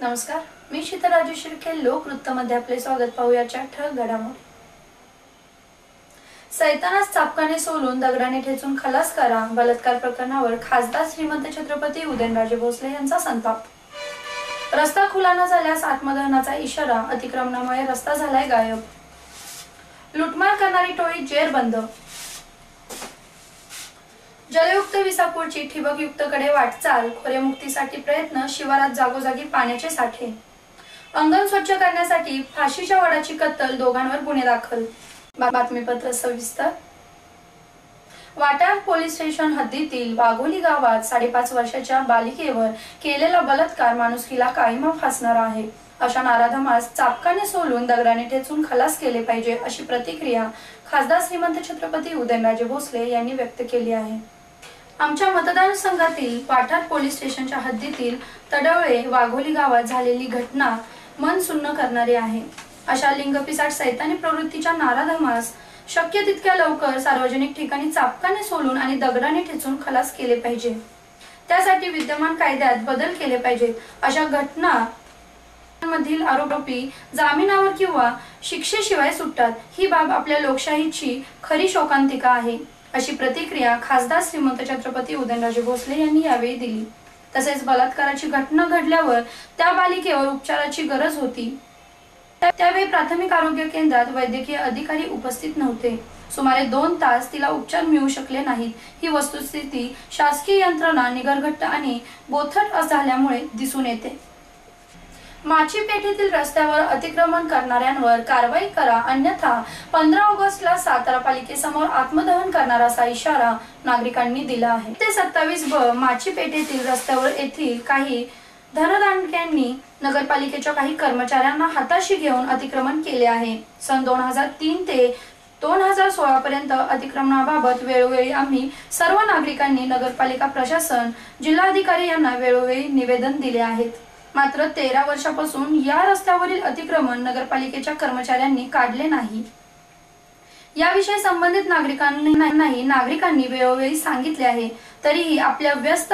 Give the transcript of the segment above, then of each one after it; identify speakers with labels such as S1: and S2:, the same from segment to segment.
S1: नमस्कार, मी शीतल राजू शिर्के. लोकवृत्तमध्ये आपले स्वागत. पाहूयाच्या ठळक घडामोडी. सैतानास चापकाने सोलून दगडाने ठेचून खलास करा. बलात्कार प्रकरणावर खासदार श्रीमंत छत्रपती उदयनराजे भोसले यांचा संताप. रस्ता खुला न झाल्यास आत्मदहनाचा इशारा. अतिक्रमणामुळे रस्ता झालाय गायब. लुटमार करणारी टोळी जेरबंद. जलयुक्त विसापूरची ठिबकयुक्तकडे वाटचाल. खोरेमुक्तीसाठी प्रयत्न. शिवारात जागोजागी पाण्याचे साठे. अंगण स्वच्छ करण्यासाठी फाशीच्या वडाची कत्तल. दोघांवर गुन्हे दाखल. बातमीपत्र सविस्तर. वाटार पोलीस स्टेशन हद्दीतील वाघोली गावात 5.5 वर्षाच्या बालिकेवर केलेला बलात्कार माणुसकीला काळिमा फासणारा आहे. अशा नाराधमास चापकाने सोलून दगडाने ठेचून खलास केले पाहिजे, अशी प्रतिक्रिया खासदार श्रीमंत छत्रपती उदयनराजे भोसले यांनी व्यक्त केली आहे. आमच्या मतदारसंघातील वाठार पोलीस स्टेशनच्या हद्दीतील तडवळे वाघोली गावात झालेली घटना मन सुन्न करणारी आहे. अशा लिंगपिसाट सैतानी प्रवृत्तीच्या नाराधमास शक्य तितक्या लवकर सार्वजनिक ठिकाणी चापकाने सोलून आणि दगडाने ठेचून खलास केले पाहिजे. त्यासाठी विद्यमान कायद्यात बदल केले पाहिजेत. अशा घटना मधील आरोपी जामिनावर किंवा शिक्षेशिवाय सुटतात. ही बाब आपल्या लोकशाहीची खरी शोकांतिका आहे, अशी प्रतिक्रिया खासदार श्रीमंत छत्रपती उदयनराजे भोसले यांनी यावेळी दिली. तसेच बलात्काराची घटना घडल्यावर त्या बालिकेवर उपचाराची गरज होती. त्यावेळी प्राथमिक आरोग्य केंद्रात वैद्यकीय अधिकारी उपस्थित नव्हते. सुमारे 2 तास तिला उपचार मिळू शकले नाहीत. ही वस्तुस्थिती शासकीय यंत्रणा निगरघट्ट आणि बोथट झाल्यामुळे दिसून येते. माची पेठेतील रस्त्यावर अतिक्रमण करणाऱ्यांवर कारवाई करा, अन्यथा 15 ऑगस्टला सातारा पालिकेसमोर आत्मदहन करणार असा इशारा नागरिकांनी दिला आहे. ते 27 माची पेठेतील रस्त्यावर येथील काही धनदांडक्यांनी नगरपालिकेच्या काही कर्मचाऱ्यांना हाताशी घेऊन अतिक्रमण केले आहे. सन 2003 ते 2016 पर्यंत अतिक्रमणाबाबत वेळोवेळी आम्ही सर्व नागरिकांनी नगरपालिका प्रशासन, जिल्हाधिकारी यांना वेळोवेळी निवेदन दिले आहेत. मात्र 13 वर्षापासून या रस्त्यावरील अतिक्रमण नगरपालिकेच्या कर्मचाऱ्यांनी काढले नाही. याविषयी संबंधित नागरिकांनी वेळोवेळी सांगितले आहे. तरीही आपल्या व्यस्त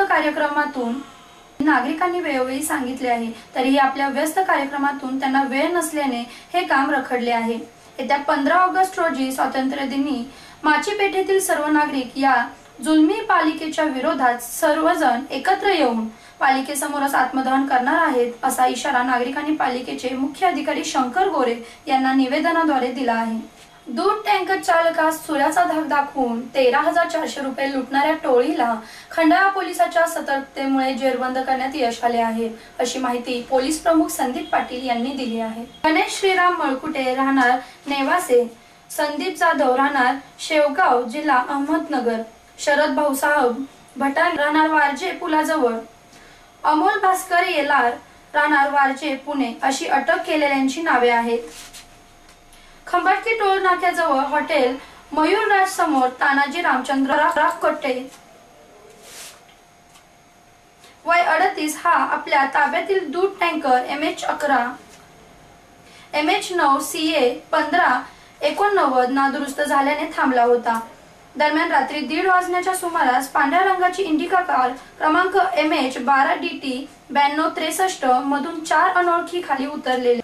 S1: कार्यक्रमातून त्यांना वेळ नसल्याने हे काम रखडले आहे. येत्या 15 ऑगस्ट रोजी स्वातंत्र्य दिनी माची पेठेतील सर्व नागरिक या जुलमी पालिकेच्या विरोधात सर्वजण एकत्र येऊन पालिकेसमोरच आत्मदहन करणार आहेत, असा इशारा नागरिकांनी पालिकेचे मुख्य अधिकारी शंकर गोरे यांना निवेदनाद्वारे दिला आहे. दूध टँकर चालकास चुऱ्याचा धाक दाखवून 13,400 रुपये लुटणाऱ्या टोळीला खंडाळा पोलिसाच्या सतर्कतेमुळे जेरबंद करण्यात यश आले आहे, अशी माहिती पोलीस प्रमुख संदीप पाटील यांनी दिली आहे. गणेश श्रीराम मळकुटे राहणार नेवासे, संदीप जाधव राहणार शेवगाव जिल्हा अहमदनगर, शरद भाऊसाहेब भटाण राहणार वारजे पुलाजवळ, अमोल भास्कर येलार राहणार वारजे पुणे अशी अटक केलेल्यांची नावे आहेत. खंबाटकी टोल नाक्याजवळ हॉटेल मयूरराज समोर तानाजी रामचंद्र राखकोटे वय 38 हा आपल्या ताब्यातील दूध टँकर MH11 MH9 CA 1589 नादुरुस्त झाल्याने थांबला होता. दरम्यान रात्री 1:30 वाजण्याच्या सुमारास पांढऱ्या रंगाची इंडिका कार क्रमांक MH12DT 9263 मधून 4 अनोळखी खाली उतरलेले.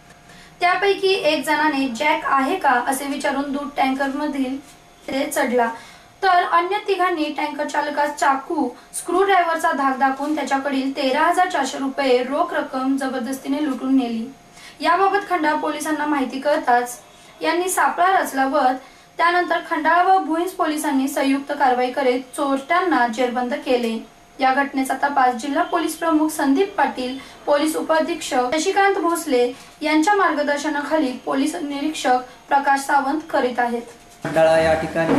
S1: त्यापैकी एक जणाने जॅक आहे का असे विचारून दूध टँकर मधील चढला, तर अन्य तिघांनी टँकर चालकास चाकू, स्क्रू ड्रायव्हरचा धाक दाखवून त्याच्याकडील 13,400 रुपये रोख रक्कम जबरदस्तीने लुटून नेली. याबाबत खंडाळा पोलिसांना माहिती कळताच यांनी सापळा रचला व त्यानंतर खंडाळा व भुईंज पोलिसांनी संयुक्त कारवाई करीत चोरट्यांना जेरबंद केले. या घटनेचा तपास जिल्हा पोलीस प्रमुख संदीप पाटील, पोलीस उपअधीक्षक शशिकांत भोसले यांच्या मार्गदर्शनाखाली पोलीस निरीक्षक प्रकाश सावंत करीत आहेत.
S2: खंडाळा या ठिकाणी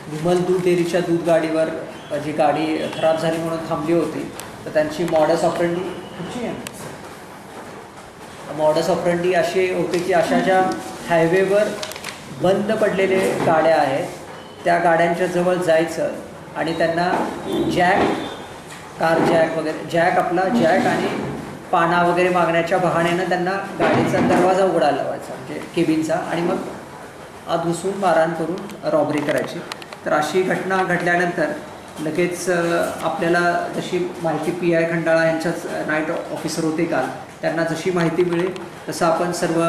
S2: विमल दूध डेअरीच्या दूध गाडीवर जी गाडी खराब झाली म्हणून थांबली होती, तर त्यांची मॉडस ऑपरेंडी अशी होते की अशा ज्या हायवेवर बंद पडलेले गाड्या आहेत त्या गाड्यांच्या जवळ जायचं आणि त्यांना कार जॅक आणि पाना वगैरे मागण्याच्या बहाण्यानं त्यांना गाडीचा दरवाजा उघडायला लावायचा, म्हणजे केबिनचा, आणि मग आत घुसून मारहाण करून रॉबरी करायची. तर अशी घटना घडल्यानंतर लगेच आपल्याला जशी माहिती PI खंडाळा यांच्याच नाईट ऑफिसर होते काल, त्यांना जशी माहिती मिळेल तसं आपण सर्व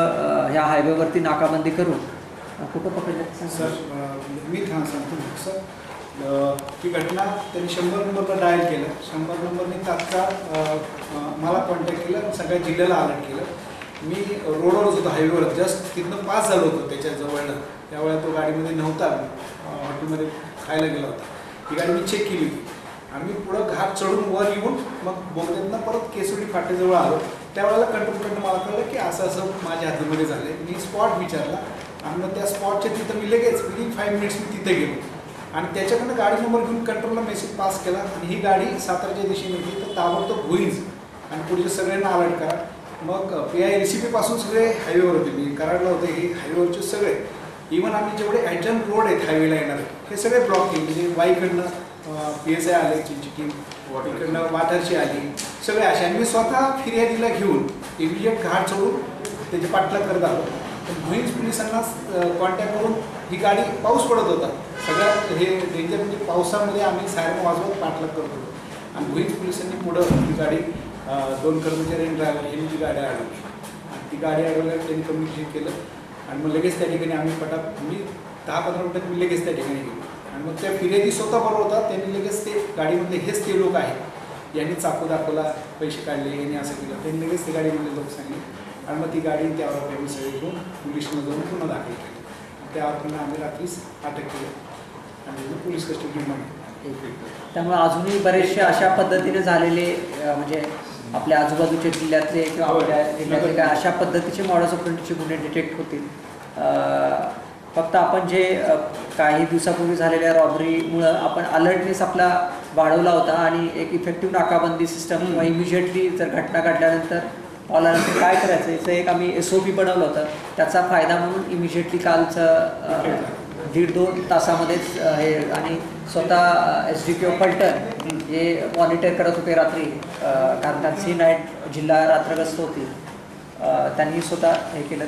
S2: ह्या हायवेवरती नाकाबंदी करून कुठं पकडलं
S3: सर. मी सांगतो सर, ही घटना त्यांनी 100 नंबरला डायल केलं. 100 नंबरने तात्काळ मला कॉन्टॅक्ट केलं, सगळ्या जिल्ह्याला अलर्ट केलं. मी रोडवरच होतो, हायवेवर, जस्ट तिथनं पास झालो होतो त्याच्या जवळनं. त्यावेळेला तो गाडीमध्ये नव्हता, हॉटेलमध्ये खायला गेला होता. ही गाडी मी चेक केली होती आणि मी पुढं घाट चढून वर येऊन मग बोगद्यातनं परत केसवडी फाटेजवळ आलो. त्यावेळेला कंट्रोलकडनं मला कळलं की असं असं माझ्या हातीमध्ये झालं आहे. मी स्पॉट विचारला आणि मग त्या स्पॉटच्या तिथं मी लगेच विदिन 5 मिनिट्स मी तिथे गेलो आणि त्याच्याकडनं गाडी नंबर घेऊन कंट्रोलला मेसेज पास केला आणि ही गाडी सातारच्या दिशेने गेली तर ताबडतोब होईच आणि पुढच्या सगळ्यांना अलर्ट करा. मग PI LCP पासून सगळे हायवेवर होते, मी कराडला होते, हे हायवेवरचे सगळे, इव्हन आम्ही जेवढे ॲडजन रोड आहेत हायवेला येणारे हे सगळे ब्लॉक केले. म्हणजे वाईकडनं PSI आले, चिंचकी इकडनं वाठारची आली, सगळे असे. आणि मी स्वतः फिर्यादीला घेऊन इमिजिएट घाट चढून त्याचे पाठलाग करत आलो. पण भुईंज पोलिसांना कॉन्टॅक्ट करून ही गाडी, पाऊस पडत होता, सगळ्यात हे डेंजर म्हणजे पावसामध्ये आम्ही सायरन वाजवत पाठलाग करत होतो आणि भुईंज पोलिसांनी पुढं ही गाडी 2 कर्मचारी आणि ड्रायव्हर यांनी जी गाडी अडवली आणि ती गाडी अडवल्यावर त्यांनी कम्युनिकेट केलं आणि मग लगेच त्या ठिकाणी आम्ही मी 10-15 मिनिटात मी लगेच त्या ठिकाणी गेलो आणि मग त्या फिर्यादी स्वतः बरोबर होता. त्यांनी लगेच ते गाडीमधले हेच ते लोक आहेत, यांनी चाकू दाखवला, पैसे काढले, यांनी असं केलं. त्यांनी लगेच ते गाडीमधले लोक सांगितले आणि मग ती गाडी त्यावर आम्ही सगळे घेऊन पोलीसला जाऊन पुन्हा दाखल केली. त्यावर पुन्हा आम्ही रात्रीच अटक केली आणि पोलीस कस्टडीमध्ये.
S2: त्यामुळे अजूनही बरेचसे अशा पद्धतीने झालेले म्हणजे आपल्या आजूबाजूच्या जिल्ह्यातले किंवा आपल्या जिल्ह्यातले काय अशा पद्धतीचे मॉडस ऑपरेंडीचे गुन्हे डिटेक्ट होतील. फक्त आपण जे काही दिवसापूर्वी झालेल्या रॉबरीमुळं आपण अलर्टनेस आपला वाढवला होता आणि एक इफेक्टिव्ह नाकाबंदी सिस्टम किंवा इमिजिएटली जर घटना घडल्यानंतर ऑलानंतर काय करायचं याचं एक आम्ही SOP बनवलं होतं. त्याचा फायदा म्हणून इमिजिएटली कालचं 1.5-2 तासामध्येच हे आणि स्वतः SDPO पलटण हे मॉनिटर करत होते रात्री, कारण त्यांची नाईट जिल्हा रात्रग्रस्त होती, त्यांनी स्वतः हे केलं.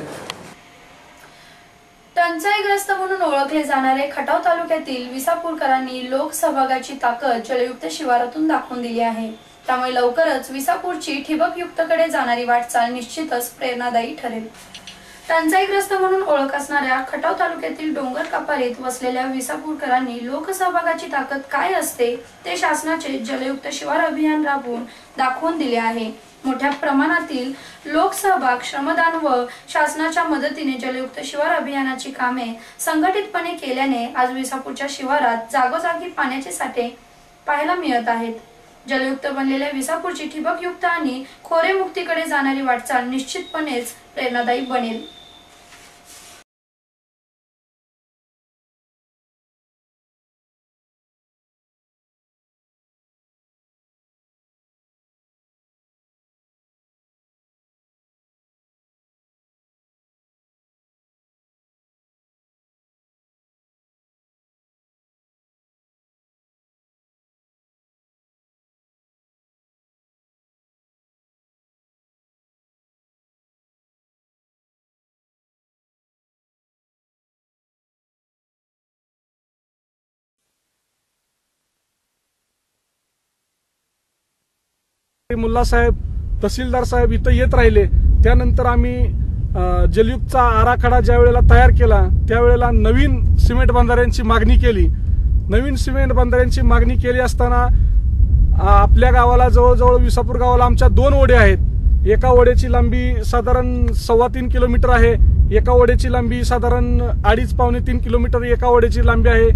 S1: टंचाईग्रस्त म्हणून ओळखले जाणारे खटाव तालुक्यातील विसापूरकरांनी लोकसहभागाची ताकद जलयुक्त शिवारातून दाखवून दिली आहे. त्यामुळे लवकरच विसापूरची ठिबकयुक्तकडे जाणारी वाटचाल निश्चितच प्रेरणादायी ठरेल. टंचाईग्रस्त म्हणून ओळख असणाऱ्या खटाव तालुक्यातील डोंगर कपारीत वसलेल्या विसापूरकरांनी लोकसहभागाची ताकद काय असते ते शासनाचे जलयुक्त शिवार अभियान राबवून दाखवून दिले आहे. मोठ्या प्रमाणातील लोकसहभाग, श्रमदान व शासनाच्या मदतीने जलयुक्त शिवार अभियानाची कामे संघटितपणे केल्याने आज विसापूरच्या शिवारात जागोजागी पाण्याचे साठे पाहायला मिळत आहेत. जलयुक्त बनलेल्या विसापूरची ठिबकयुक्त आणि खोरेमुक्तीकडे जाणारी वाटचाल निश्चितपणेच प्रेरणादायी बनेल.
S4: मुल्ला साहेब, तहसीलदार साहेब इथं येत राहिले. त्यानंतर आम्ही जलयुक्तचा आराखडा ज्या वेळेला तयार केला त्यावेळेला नवीन सिमेंट बंधाऱ्यांची मागणी केली. नवीन सिमेंट बंधाऱ्यांची मागणी केली असताना आपल्या गावाला जवळजवळ विसापूर गावाला आमच्या 2 ओढे आहेत. एका ओढ्याची लांबी साधारण 2.25 किलोमीटर आहे, एका ओढ्याची लांबी साधारण 2.5-3 किलोमीटर एका ओढ्याची लांबी आहे.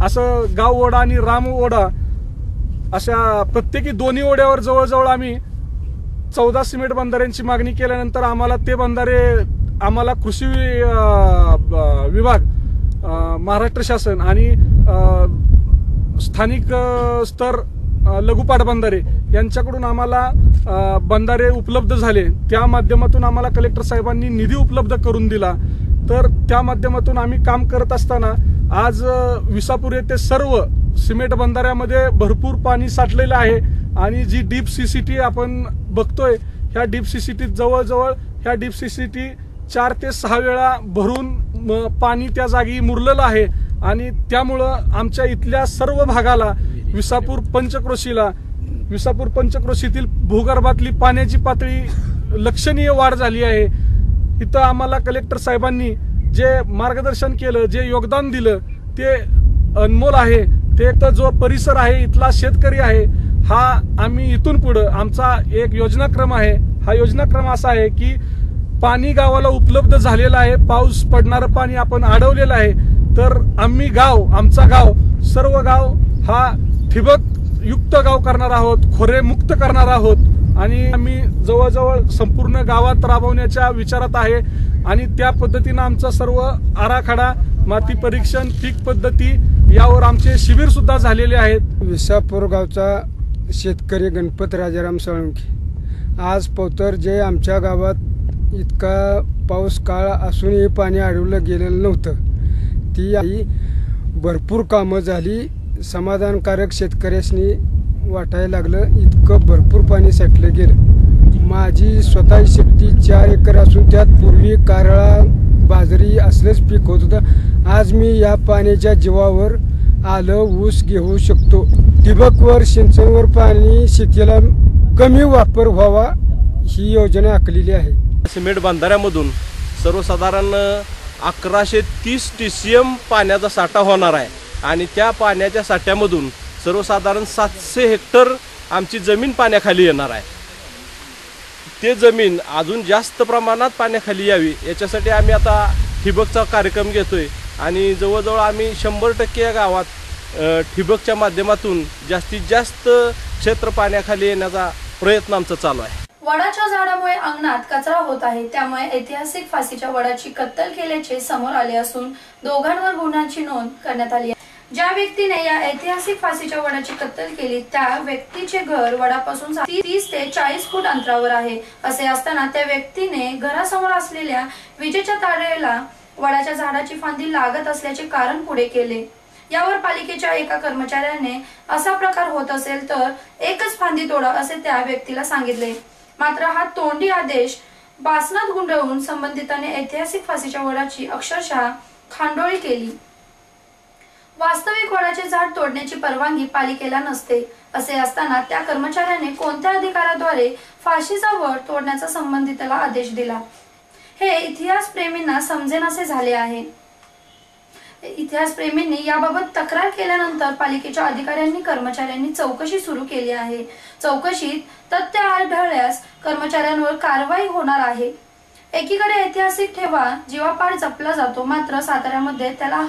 S4: असं गाव ओढा आणि राम ओढा अशा प्रत्येकी दोन्ही ओढ्यावर जवळजवळ आम्ही 14 सिमेंट बंधाऱ्यांची मागणी केल्यानंतर आम्हाला ते बंधारे आम्हाला कृषी विभाग, महाराष्ट्र शासन आणि स्थानिक स्तर लघु पाटबंधारे यांच्याकडून आम्हाला बंधारे उपलब्ध झाले. त्या माध्यमातून आम्हाला कलेक्टर साहेबांनी निधी उपलब्ध करून दिला. तर त्या माध्यमातून आम्ही काम करत असताना आज विसापूर येथे सर्व सिमेंट बंधाऱ्यामध्ये भरपूर पाणी साठलेलं आहे आणि जी डीप CCT आपण बघतोय ह्या डीप CCT जवळजवळ ह्या डीप CCT 4 ते 6 वेळा भरून पाणी त्या जागी मुरलेलं आहे आणि त्यामुळं आमच्या इथल्या सर्व भागाला विसापूर पंचक्रोशीतील भूगर्भातली पाण्याची पातळी लक्षणीय वाढ झाली आहे। इथं आम्हाला कलेक्टर साहेबांनी जे मार्गदर्शन केलं, जे योगदान दिलं ते अनमोल आहे। ते तर जो परिसर आहे, इथला शेतकरी आहे, हा आम्ही इथून पुढे आमचा एक योजनाक्रम आहे। हा योजनाक्रम असा आहे की पाणी गावाला उपलब्ध झालेलं आहे, पाऊस पडणारं पाणी आपण अडवलेलं आहे, तर आम्ही आमचा गाव सर्व गाव हा ठिबक युक्त गाव करणार आहोत, खोरे मुक्त करणार आहोत आणि आम्ही जवळजवळ संपूर्ण गावात राबवण्याच्या विचारात आहे आणि त्या पद्धतीनं आमचा सर्व आराखडा, माती परीक्षण, पीक पद्धती यावर आमचे शिबिर सुद्धा झालेले आहेत।
S5: विसापूर गावचा शेतकरी गणपत राजाराम साळुंखे आज पवतर जे आमच्या गावात इतका पाऊस काळ असूनही पाणी अडवलं गेलेलं नव्हतं, ती भरपूर कामं झाली, समाधानकारक शेतकऱ्यांनी वाटायला लागलं, इतकं भरपूर पाणी साठलं गेलं। माझी स्वतःची शेती 4 एकर असून त्यात पूर्वी कारळा, बाजरी असलंच पीक होत होतं। आज मी या पाण्याच्या जीवावर आलं ऊस घेऊ शकतो। ठिबकवर, सिंचनवर पाणी शेतीला कमी वापर व्हावा ही योजना आखलेली आहे।
S6: सिमेंट बांधाऱ्यामधून सर्वसाधारण 1130 TCM पाण्याचा साठा होणार आहे आणि त्या पाण्याच्या साठ्यामधून सर्वसाधारण 700 हेक्टर आमची जमीन पाण्याखाली येणार आहे। ते जमीन अजून जास्त प्रमाणात पाण्याखाली यावी याच्यासाठी आम्ही आता ठिबकचा कार्यक्रम घेतोय आणि जवळजवळ आम्ही 100% या गावात ठिबकच्या माध्यमातून जास्तीत जास्त क्षेत्र पाण्याखाली येण्याचा प्रयत्न आमचा चालू आहे।
S1: वडाच्या झाडामुळे अंगणात कचरा होत आहे, त्यामुळे ऐतिहासिक फाशीच्या वडाची कत्तल केल्याचे समोर आले असून दोघांवर गुन्ह्याची नोंद करण्यात आली आहे। ज्या व्यक्तीने या ऐतिहासिक फाशीच्या वडाची कत्तल केली त्या व्यक्तीचे घर वडापासून 30 ते 40 फूट अंतरावर आहे। असे असताना त्या व्यक्तीने घरासमोर असलेल्या विजेच्या तारेला वडाच्या झाडाची फांदी लागत असल्याचे कारण पुढे केले। यावर पालिकेच्या एका कर्मचाऱ्याने असा प्रकार होत असेल तर एकच फांदी तोडा असे त्या व्यक्तीला सांगितले, मात्र हा तोंडी आदेश बासनात गुंडळून संबंधिताने ऐतिहासिक फाशीच्या वडाची अक्षरशः खांडोळी केली। वास्तविक वडाचे झाड तोडण्याची परवानगी पालिकेला नसते। असे असताना त्या कर्मचाऱ्याने कोणत्या अधिकाराद्वारे फाशीचा वड तोडण्याचा संबंधिताला आदेश दिला, हे इतिहासप्रेमींना समजेनासे झाले आहे। इतिहासप्रेमींनी याबाबत तक्रार केल्यानंतर पालिकेच्या अधिकाऱ्यांनी कर्मचाऱ्यांनी चौकशी सुरू केली आहे। चौकशीत तथ्य आढळल्यास कर्मचाऱ्यांवर कारवाई होणार आहे। एकीकडे ऐतिहासिक ठेवा जीवापाड जपला जातो, मात्र साताऱ्यामध्ये त्याला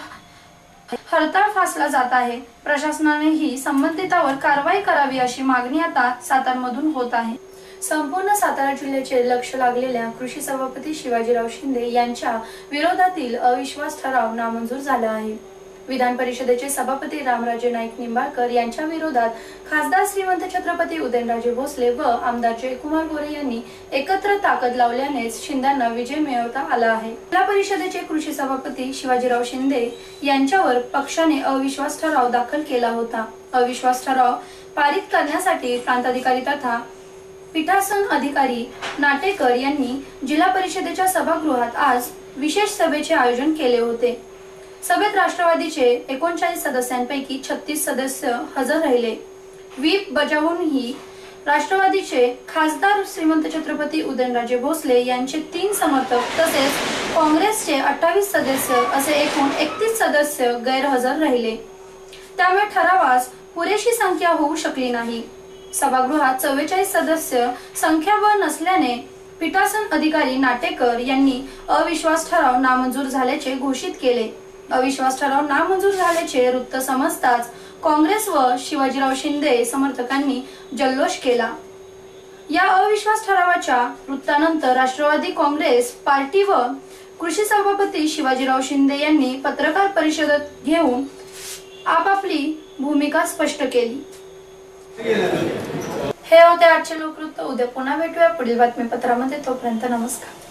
S1: हरताळ फासला जात आहे। प्रशासनानेही संबंधितावर कारवाई करावी अशी मागणी आता सातारमधून होत आहे। संपूर्ण सातारा जिल्ह्याचे लक्ष लागलेल्या कृषी सभापती शिवाजीराव शिंदे यांच्या विरोधातील अविश्वास ठराव नामंजूर झाला आहे। विधान परिषदेचे सभापती रामराजे नाईक निंबाळकर यांच्या विरोधात खासदार श्रीमंत छत्रपती उदयनराजे भोसले व आमदार जयकुमार गोरे यांनी एकत्र ताकद लावल्यानेच शिंदेंना विजय मिळवता आला आहे। जिल्हा परिषदेचे कृषी सभापती शिवाजीराव शिंदे यांच्यावर पक्षाने अविश्वास ठराव दाखल केला होता। अविश्वास ठराव पारित करण्यासाठी प्रांताधिकारी तथा पीठासन अधिकारी नाटेकर यांनी जिल्हा परिषदेच्या सभागृहात आज विशेष सभेचे आयोजन केले होते। सभेत राष्ट्रवादीचे 39 सदस्यांपैकी 36 सदस्य हजर राहिले। व्हीप बजावूनही राष्ट्रवादीचे खासदार श्रीमंत छत्रपती उदयनराजे भोसले यांचे 3 समर्थक तसेच काँग्रेसचे 28 सदस्य असे एकूण 31 सदस्य गैरहजर राहिले। त्यामुळे ठरावास पुरेशी संख्या होऊ शकली नाही। सभागृहात 44 सदस्य संख्याबळ नसल्याने पीठासन अधिकारी नाटेकर यांनी अविश्वास ठराव नामंजूर झाल्याचे घोषित केले। अविश्वास ठराव नामंजूर झाल्याचे वृत्त समजताच काँग्रेस व शिवाजीराव शिंदे समर्थकांनी जल्लोष केला। या अविश्वास ठरावाच्या वृत्तानंतर राष्ट्रवादी काँग्रेस पार्टी व कृषी सभापती शिवाजीराव शिंदे यांनी पत्रकार परिषद घेऊन आपापली भूमिका स्पष्ट केली। हे होते आजचे लोकवृत्त। उद्या पुन्हा भेटूया पुढील बातमीपत्रामध्ये। तोपर्यंत नमस्कार।